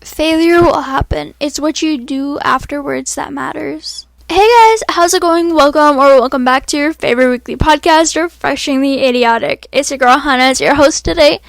Failure will happen. It's what you do afterwards that matters. Hey guys, how's it going? Welcome back to your favorite weekly podcast, Refreshingly Idiotic. It's your girl Hana, as your host today.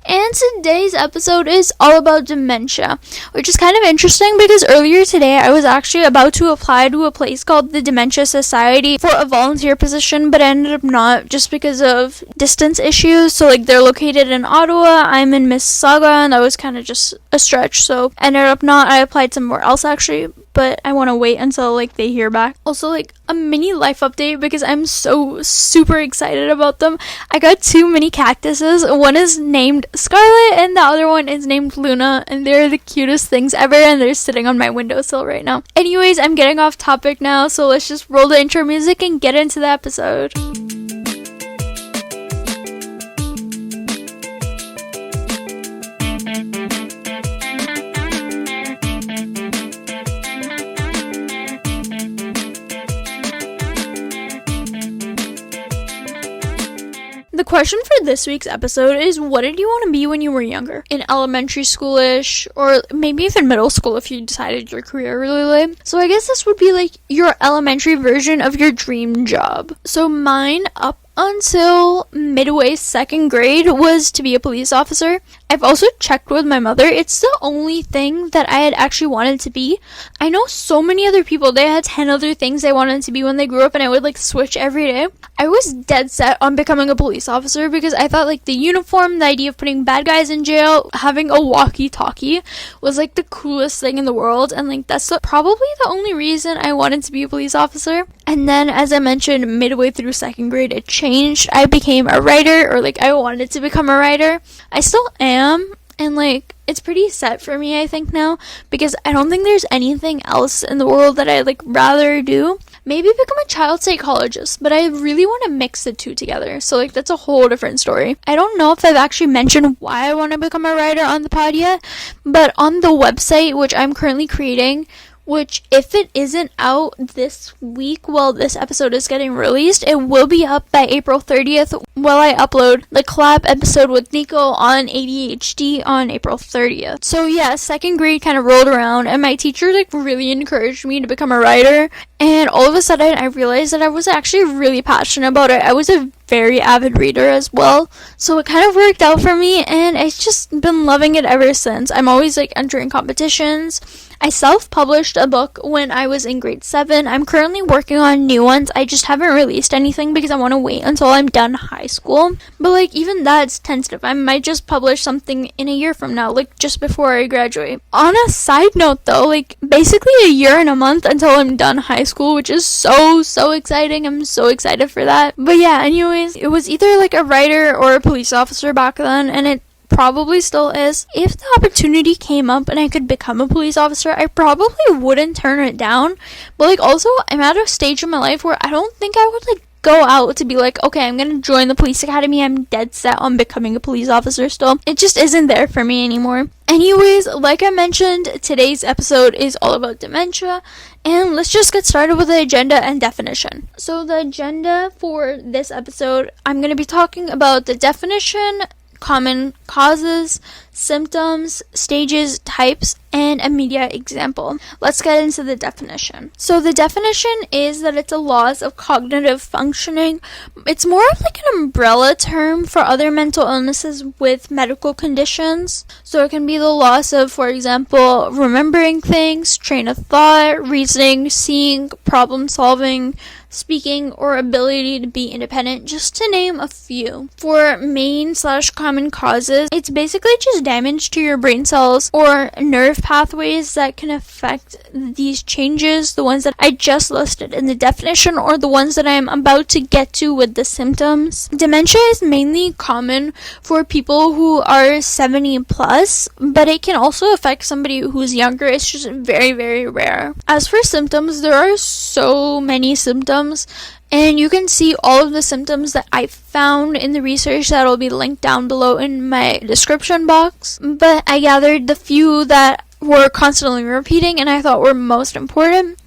And today's episode is all about dementia, which is kind of interesting because earlier today I was actually about to apply to a place called the Dementia Society for a volunteer position, but I ended up not just because of distance issues. So they're located in Ottawa, I'm in Mississauga, and that was kind of just a stretch, so I ended up not. I applied somewhere else actually, but I want to wait until they hear back. Also, a mini life update because I'm so super excited about them. I got 2 mini cactuses. One is named Scarlet and the other one is named Luna, and they're the cutest things ever, and they're sitting on my windowsill right now. Anyways, I'm getting off topic now, so let's just roll the intro music and get into the episode. The question for this week's episode is, what did you want to be when you were younger? In elementary school-ish, or maybe even middle school if you decided your career really late. So I guess this would be your elementary version of your dream job. So mine, up until midway 2nd grade, was to be a police officer. I've also checked with my mother. It's the only thing that I had actually wanted to be. I know so many other people, they had 10 other things they wanted to be when they grew up, and I would switch every day. I was dead set on becoming a police officer because I thought the uniform, the idea of putting bad guys in jail, having a walkie-talkie was the coolest thing in the world, and that's probably the only reason I wanted to be a police officer. And then, as I mentioned, midway through 2nd grade, it changed. I became a writer, or I wanted to become a writer. I still am, and it's pretty set for me, I think, now, because I don't think there's anything else in the world that I'd rather do. Maybe become a child psychologist, but I really want to mix the two together, so that's a whole different story. I don't know if I've actually mentioned why I want to become a writer on the pod yet, but on the website, which I'm currently creating, which if it isn't out this week while this episode is getting released, it will be up by April 30th while I upload the collab episode with Nico on ADHD on April 30th. So yeah, 2nd grade kind of rolled around, and my teacher really encouraged me to become a writer, and all of a sudden I realized that I was actually really passionate about it. I was a very avid reader as well, so it kind of worked out for me, and I've just been loving it ever since. I'm always entering competitions. I self-published a book when I was in grade 7. I'm currently working on new ones. I just haven't released anything because I want to wait until I'm done high school. But even that's tentative. I might just publish something in a year from now, just before I graduate. On a side note though, basically a year and a month until I'm done high school, which is so exciting. I'm so excited for that. But yeah, anyways, it was either a writer or a police officer back then, and it probably still is. If the opportunity came up and I could become a police officer, I probably wouldn't turn it down. But also, I'm at a stage in my life where I don't think I would go out to be okay, I'm gonna join the police academy. I'm dead set on becoming a police officer still. It just isn't there for me anymore. Anyways, like I mentioned, today's episode is all about dementia, and let's just get started with the agenda and definition. So the agenda for this episode, I'm gonna be talking about the definition, common causes, symptoms, stages, types, and a media example. Let's get into the definition. So the definition is that it's a loss of cognitive functioning. It's more of an umbrella term for other mental illnesses with medical conditions. So it can be the loss of, for example, remembering things, train of thought, reasoning, seeing, problem solving, speaking, or ability to be independent, just to name a few. For main/common causes, it's basically just damage to your brain cells or nerve pathways that can affect these changes, the ones that I just listed in the definition or the ones that I am about to get to with the symptoms. Dementia is mainly common for people who are 70 plus, but it can also affect somebody who's younger. It's just very, very rare. As for symptoms, there are so many symptoms, and you can see all of the symptoms that I found in the research that will be linked down below in my description box. But I gathered the few that were constantly repeating and I thought were most important.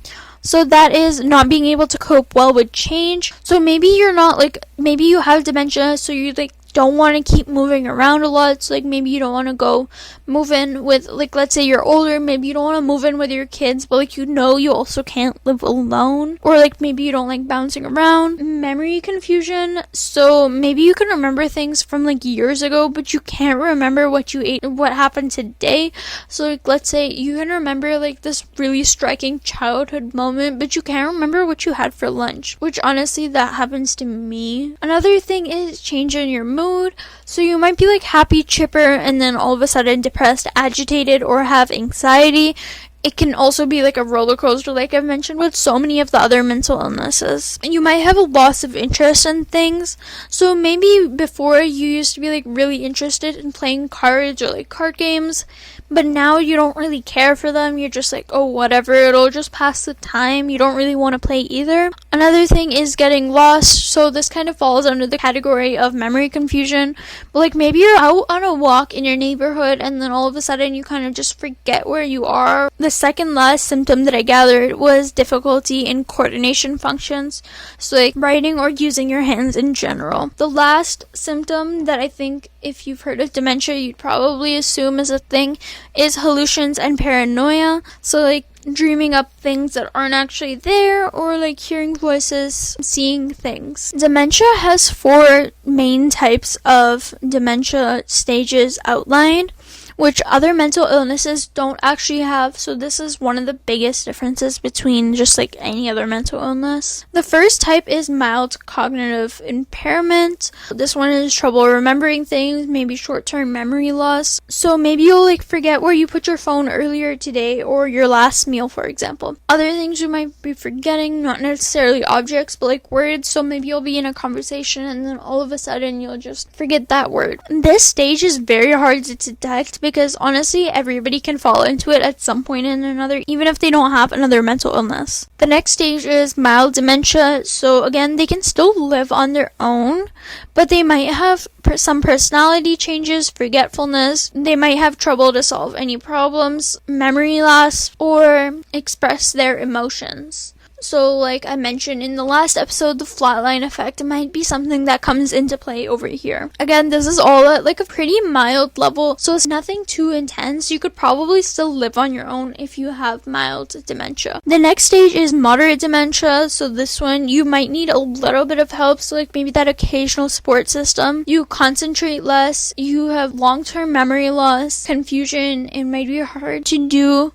So that is not being able to cope well with change. So maybe you're not maybe you have dementia, so you don't want to keep moving around a lot. So like maybe you don't want to go move in with, like, let's say you're older, maybe you don't want to move in with your kids, but like, you know, you also can't live alone. Or like maybe you don't like bouncing around. Memory confusion, so maybe you can remember things from like years ago, but you can't remember what you ate, what happened today. So like, let's say you can remember like this really striking childhood moment, but you can't remember what you had for lunch, which honestly, that happens to me. Another thing is change in your mood. So you might be like happy, chipper, and then all of a sudden depressed, agitated, or have anxiety. It can also be like a roller coaster, like I've mentioned with so many of the other mental illnesses. You might have a loss of interest in things. So maybe before you used to be like really interested in playing cards or like card games, but now you don't really care for them. You're just like, oh, whatever, it'll just pass the time. You don't really want to play either. Another thing is getting lost. So this kind of falls under the category of memory confusion. But like maybe you're out on a walk in your neighborhood and then all of a sudden you kind of just forget where you are. The second last symptom that I gathered was difficulty in coordination functions. So like writing or using your hands in general. The last symptom that I think, if you've heard of dementia, you'd probably assume is a thing, is hallucinations and paranoia. So like dreaming up things that aren't actually there, or like hearing voices, seeing things. Dementia has 4 main types of dementia stages outlined, which other mental illnesses don't actually have. So this is one of the biggest differences between just like any other mental illness. The first type is mild cognitive impairment. This one is trouble remembering things, maybe short-term memory loss. So maybe you'll like forget where you put your phone earlier today, or your last meal, for example. Other things you might be forgetting, not necessarily objects, but like words. So maybe you'll be in a conversation and then all of a sudden you'll just forget that word. This stage is very hard to detect, because honestly, everybody can fall into it at some point in another, even if they don't have another mental illness. The next stage is mild dementia. So again, they can still live on their own, but they might have some personality changes, forgetfulness. They might have trouble to solve any problems, memory loss, or express their emotions. So like I mentioned in the last episode, the flatline effect might be something that comes into play over here. Again, this is all at like a pretty mild level, so it's nothing too intense. You could probably still live on your own if you have mild dementia. The next stage is moderate dementia. So this one, you might need a little bit of help. So like maybe that occasional support system. You concentrate less. You have long-term memory loss, confusion. It might be hard to do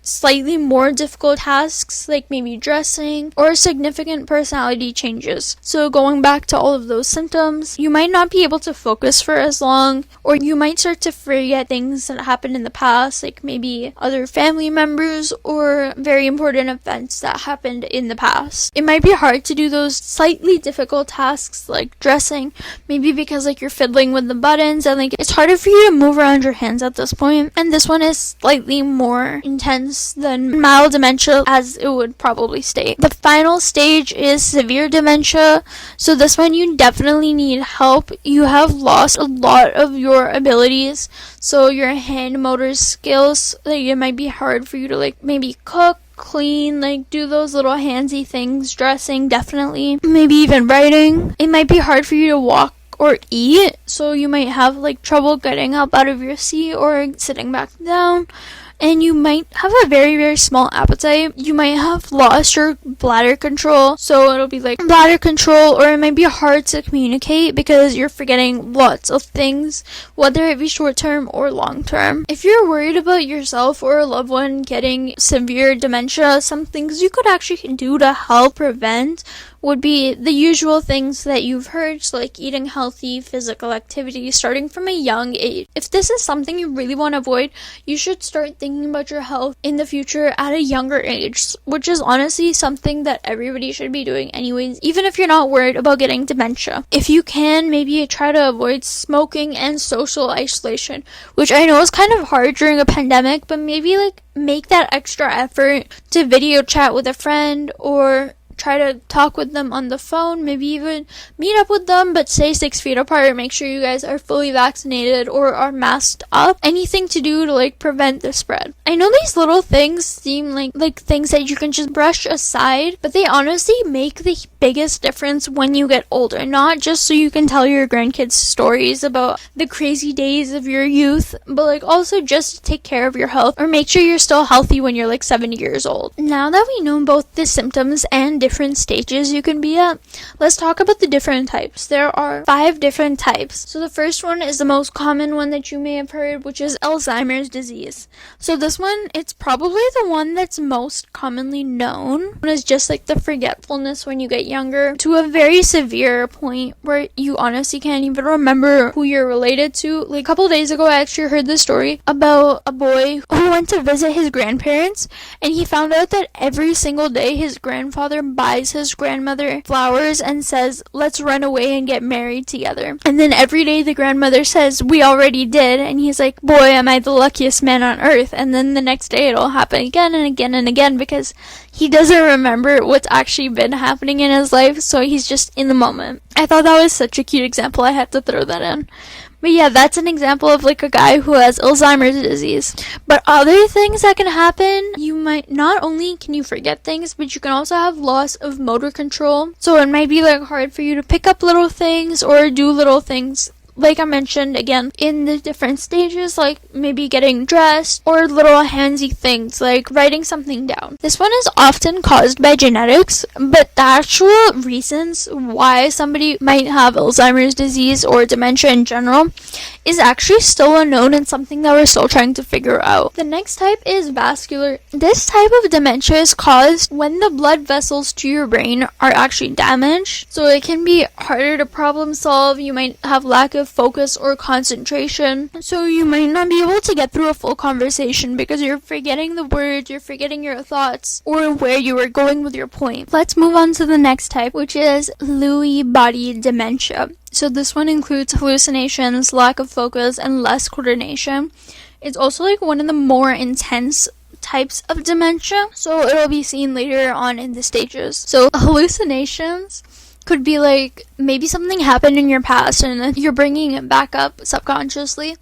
slightly more difficult tasks, like maybe dressing, or significant personality changes. So going back to all of those symptoms, you might not be able to focus for as long, or you might start to forget things that happened in the past, like maybe other family members or very important events that happened in the past. It might be hard to do those slightly difficult tasks like dressing, maybe because like you're fiddling with the buttons and like it's harder for you to move around your hands at this point. And this one is slightly more intense than mild dementia, as it would probably state. The final stage is severe dementia. So this one, you definitely need help. You have lost a lot of your abilities, so your hand motor skills, like it might be hard for you to like maybe cook, clean, like do those little handsy things, dressing, definitely, maybe even writing. It might be hard for you to walk or eat, so you might have like trouble getting up out of your seat or sitting back down. And you might have a very, very small appetite. You might have lost your bladder control. So it'll be like bladder control, or it might be hard to communicate because you're forgetting lots of things, whether it be short term or long term. If you're worried about yourself or a loved one getting severe dementia, some things you could actually do to help prevent would be the usual things that you've heard, so like eating healthy, physical activity, starting from a young age. If this is something you really want to avoid, you should start thinking about your health in the future at a younger age, which is honestly something that everybody should be doing anyways, even if you're not worried about getting dementia. If you can, maybe try to avoid smoking and social isolation, which I know is kind of hard during a pandemic, but maybe like make that extra effort to video chat with a friend, or try to talk with them on the phone, maybe even meet up with them, but stay 6 feet apart. Make sure you guys are fully vaccinated or are masked up. Anything to do to like prevent the spread. I know these little things seem like things that you can just brush aside, but they honestly make the biggest difference when you get older. Not just so you can tell your grandkids stories about the crazy days of your youth, but like also just to take care of your health or make sure you're still healthy when you're like 70 years old. Now that we know both the symptoms and different stages you can be at, let's talk about the different types. There are 5 different types. So the first one is the most common one that you may have heard, which is Alzheimer's disease. So this one, it's probably the one that's most commonly known. It's just like the forgetfulness when you get younger to a very severe point where you honestly can't even remember who you're related to. Like a couple days ago, I actually heard this story about a boy who went to visit his grandparents, and he found out that every single day his grandfather buys his grandmother flowers and says, let's run away and get married together. And then every day the grandmother says, we already did. And he's like, boy, am I the luckiest man on earth. And then the next day it'll happen again and again and again because he doesn't remember what's actually been happening in his life, so he's just in the moment. I thought that was such a cute example. I had to throw that in. But yeah, that's an example of like a guy who has Alzheimer's disease. But other things that can happen, you might not only can you forget things, but you can also have loss of motor control. So it might be like hard for you to pick up little things or do little things. Like I mentioned again in the different stages, like maybe getting dressed or little handsy things like writing something down. This one is often caused by genetics, but the actual reasons why somebody might have Alzheimer's disease or dementia in general is actually still unknown and something that we're still trying to figure out. The next type is vascular. This type of dementia is caused when the blood vessels to your brain are actually damaged, so it can be harder to problem solve. You might have lack of focus or concentration, so you might not be able to get through a full conversation because you're forgetting the words, you're forgetting your thoughts, or where you were going with your point. Let's move on to the next type, which is Lewy body dementia. So this one includes hallucinations, lack of focus, and less coordination. It's also like one of the more intense types of dementia, so it'll be seen later on in the stages. So hallucinations could be like maybe something happened in your past and you're bringing it back up subconsciously,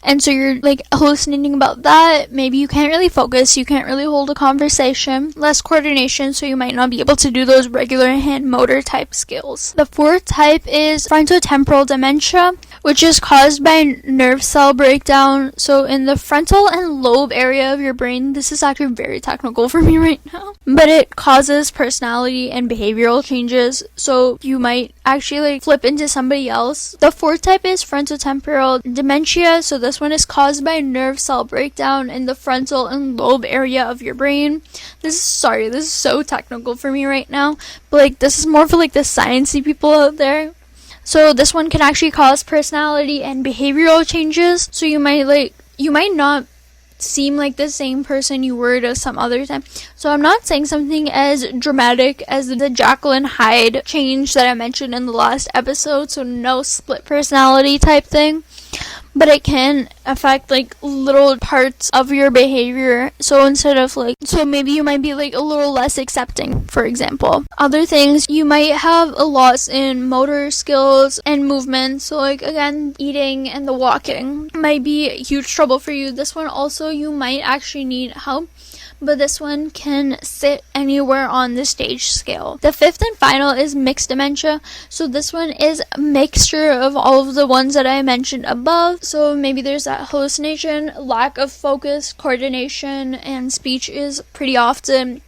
and so you're like hallucinating about that. Maybe you can't really focus, you can't really hold a conversation, less coordination, so you might not be able to do those regular hand motor type skills. The 4th type is frontotemporal dementia, which is caused by nerve cell breakdown. So in the frontal and lobe area of your brain, this is actually very technical for me right now, but it causes personality and behavioral changes, so you might actually like flip into somebody else. The 4th type is frontotemporal dementia, so this one is caused by nerve cell breakdown in the frontal and lobe area of your brain. This is so technical for me right now, but like this is more for like the sciencey people out there. So this one can actually cause personality and behavioral changes, so you might not seem like the same person you were to some other time. So I'm not saying something as dramatic as the Jacqueline Hyde change that I mentioned in the last episode, so no split personality type thing, but it can affect like little parts of your behavior. So maybe you might be like a little less accepting, for example. Other things, you might have a loss in motor skills and movement. So like again, eating and the walking might be huge trouble for you. This one also, you might actually need help, but this one can sit anywhere on the stage scale. The 5th and final is mixed dementia. So this one is a mixture of all of the ones that I mentioned above. So maybe there's that hallucination, lack of focus, coordination, and speech is pretty often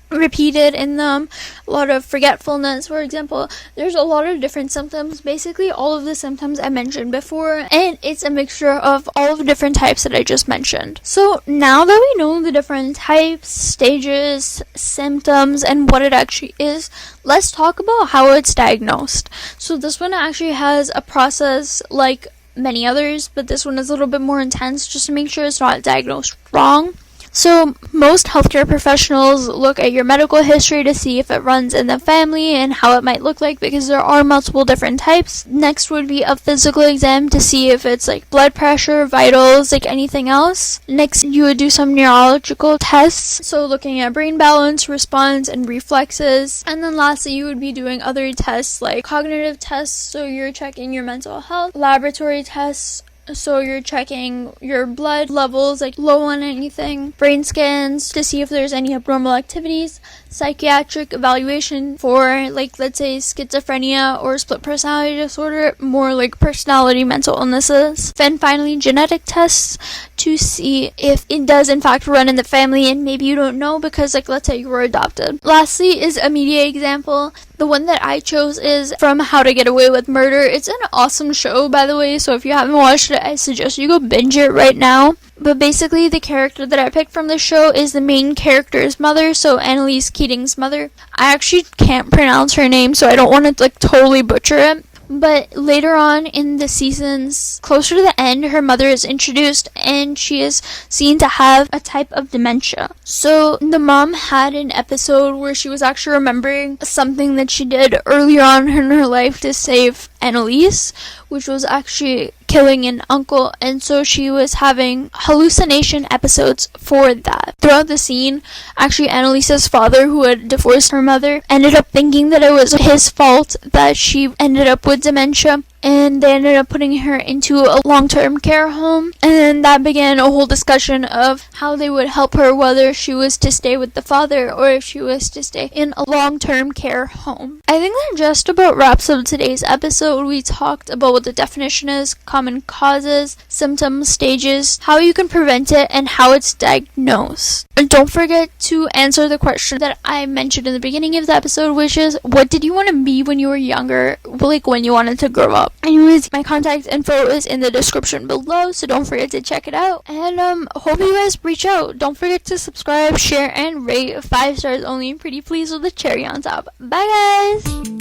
repeated in them. A lot of forgetfulness, for example. There's a lot of different symptoms, basically all of the symptoms I mentioned before, and it's a mixture of all of the different types that I just mentioned. So now that we know the different types, stages, symptoms, and what it actually is, let's talk about how it's diagnosed. So this one actually has a process like many others, but this one is a little bit more intense just to make sure it's not diagnosed wrong. So most healthcare professionals look at your medical history to see if it runs in the family and how it might look like, because there are multiple different types. Next would be a physical exam to see if it's like blood pressure, vitals, like anything else. Next, you would do some neurological tests, so looking at brain balance, response, and reflexes. And then lastly, you would be doing other tests like cognitive tests, so you're checking your mental health, laboratory tests, so you're checking your blood levels, like low on anything, brain scans to see if there's any abnormal activities, psychiatric evaluation for, like, let's say schizophrenia or split personality disorder, more like personality mental illnesses. Then finally, genetic tests to see if it does in fact run in the family and maybe you don't know because, like, let's say you were adopted. Lastly is a media example. The one that I chose is from How to Get Away with Murder. It's an awesome show, by the way, so if you haven't watched it, I suggest you go binge it right now. But basically, the character that I picked from the show is the main character's mother, so Annalise Keating's mother. I actually can't pronounce her name, so I don't want to, like, totally butcher it. But later on in the seasons, closer to the end, her mother is introduced and she is seen to have a type of dementia. So the mom had an episode where she was actually remembering something that she did earlier on in her life to save Annalise, which was actually killing an uncle, and so she was having hallucination episodes for that. Throughout the scene, actually Annalise's father, who had divorced her mother, ended up thinking that it was his fault that she ended up with dementia, and they ended up putting her into a long-term care home, and then that began a whole discussion of how they would help her, whether she was to stay with the father or if she was to stay in a long-term care home. I think that just about wraps up today's episode. We talked about what the definition is, common causes, symptoms, stages, how you can prevent it, and how it's diagnosed. And don't forget to answer the question that I mentioned in the beginning of the episode, which is, what did you want to be when you were younger, like when you wanted to grow up? Anyways, my contact info is in the description below, so don't forget to check it out. And hope you guys reach out. Don't forget to subscribe, share, and rate. 5 stars only. Pretty please with a cherry on top. Bye guys!